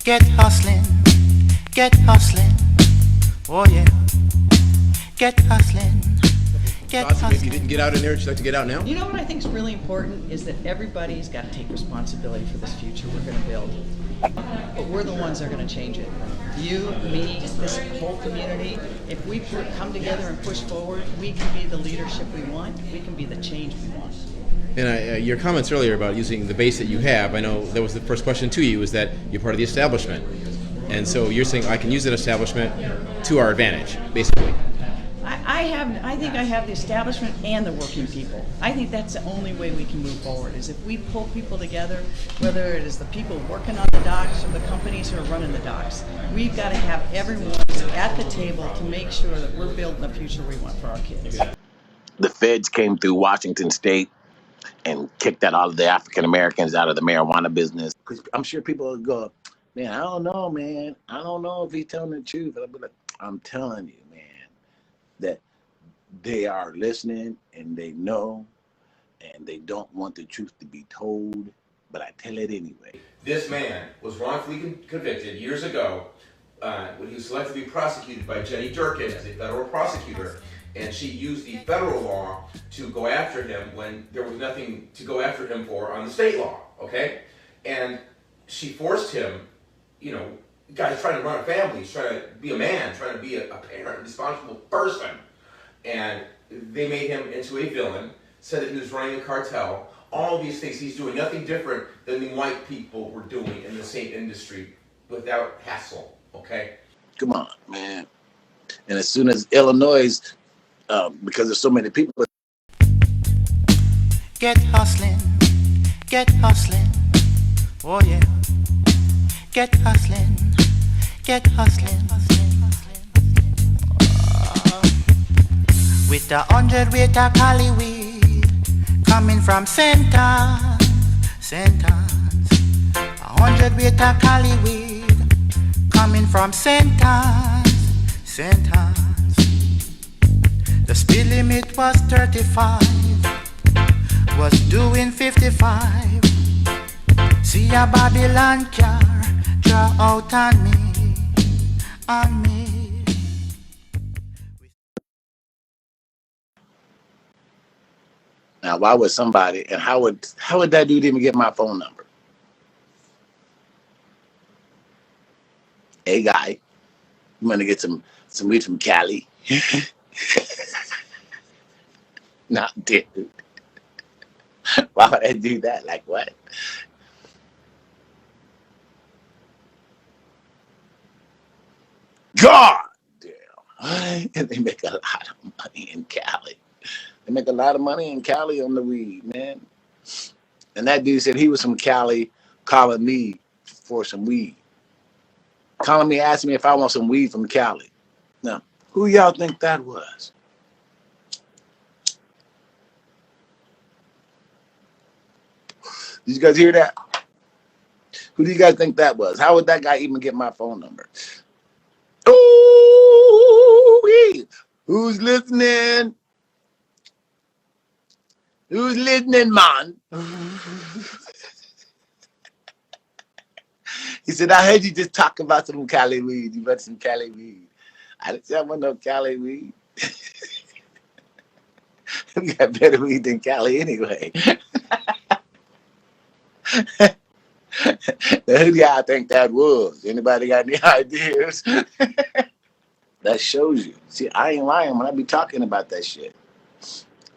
Get hustling, oh yeah. Get hustling, get Thoughts that maybe you hustling. didn't get out in there, would you like to get out now? You know what I think is really important is that everybody's got to take responsibility for this future we're going to build. But we're the ones that are going to change it. You, me, this whole community. If we come together and push forward, we can be the leadership we want. We can be the change we want. And your comments earlier about using the base that you have, I know that was the first question to you, is that you're part of the establishment. And so you're saying I can use that establishment to our advantage, basically. I think I have the establishment and the working people. I think that's the only way we can move forward, is if we pull people together, whether it is the people working on the docks or the companies who are running the docks. We've got to have everyone at the table to make sure that we're building the future we want for our kids. The feds came through Washington State and kicked out all of the African Americans out of the marijuana business. Because I'm sure people will go, man, I don't know, man. I don't know if he's telling the truth. I'll be like, I'm telling you, man, that they are listening and they know and they don't want the truth to be told, but I tell it anyway. This man was wrongfully convicted years ago when he was selectively prosecuted by Jenny Durkan as a federal prosecutor. And she used the federal law to go after him when there was nothing to go after him for on the state law, okay? And she forced him, you know, guy's trying to run a family, he's trying to be a man, trying to be a parent, responsible person. And they made him into a villain, said that he was running a cartel. All of these things, he's doing nothing different than the white people were doing in the same industry without hassle, okay? Come on, man. And as soon as Illinois, because there's so many people. Get hustling, oh yeah. Get hustling, with 100 weight of Cali weed coming from Sentence. 100 weight of Cali weed coming from Sentence. The speed limit was 35, was doing 55. See a Babylon car draw out on me. Now, why would somebody, and how would that dude even get my phone number? Hey, guy, you want to get some weed from Cali? Nah, dude. Why would I do that? Like what? God damn. And they make a lot of money in Cali. They make a lot of money in Cali on the weed, man. And that dude said he was from Cali calling me for some weed. Calling me, asking me if I want some weed from Cali. Now, who y'all think that was? Did you guys hear that? Who do you guys think that was? How would that guy even get my phone number? Ooh, who's listening? Who's listening, man? He said, I heard you just talk about some Cali weed. You want some Cali weed. I didn't say I want no Cali weed. We got better weed than Cali anyway. Now, who do y'all think that was? Anybody got any ideas? That shows you. See, I ain't lying when I be talking about that shit.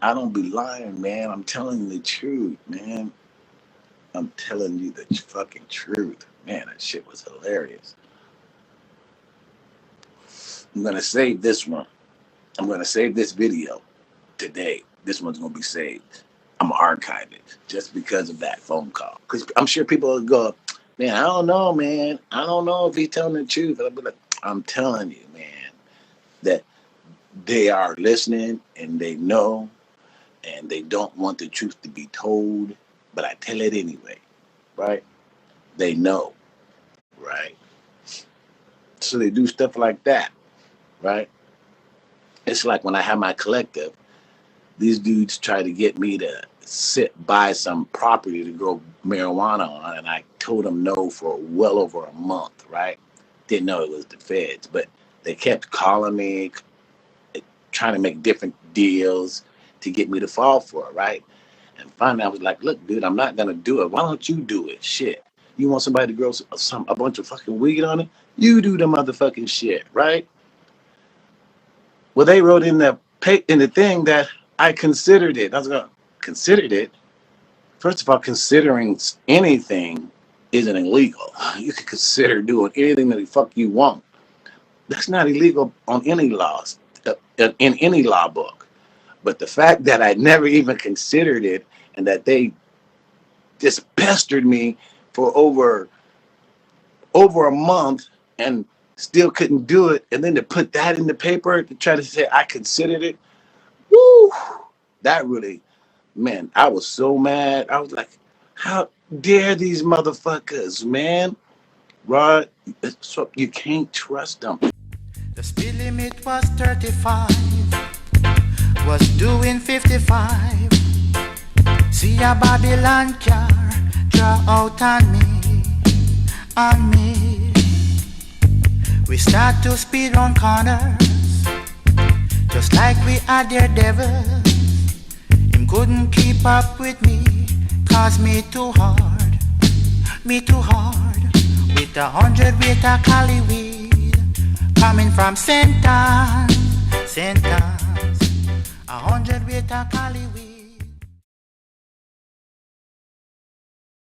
I don't be lying, man. I'm telling you the truth, man. I'm telling you the fucking truth. Man, that shit was hilarious. I'm going to save this one. I'm going to save this video today. This one's going to be saved. I'm going to archive it just because of that phone call. Because I'm sure people will go, man, I don't know, man. I don't know if he's telling the truth. I'll be like, I'm telling you, man, that they are listening and they know and they don't want the truth to be told, but I tell it anyway, right? They know, right? So they do stuff like that, right? It's like when I have my collective, these dudes try to get me to buy some property to grow marijuana on, and I told them no for well over a month, right? Didn't know it was the feds, but they kept calling me, trying to make different deals to get me to fall for it, right? And finally, I was like, look, dude, I'm not going to do it. Why don't you do it? Shit. You want somebody to grow a bunch of fucking weed on it? You do the motherfucking shit, right? Well, they wrote in the thing that I considered it. I was going, considered it? First of all, considering anything isn't illegal. You can consider doing anything that the fuck you want. That's not illegal on any laws, in any law book. But the fact that I never even considered it and that they just pestered me for over a month and still couldn't do it, and then to put that in the paper to try to say I considered it, woo, that really, man, I was so mad. I was like, how dare these motherfuckers, man? Rod, so you can't trust them. The speed limit was 35, was doing 55. See a Babylon car draw out on me. We start to speed on corners, just like we are daredevils. Him couldn't keep up with me, cause me too hard. With 100 weight of Cali weed, coming from St. Anne's. 100 weight of Cali weed.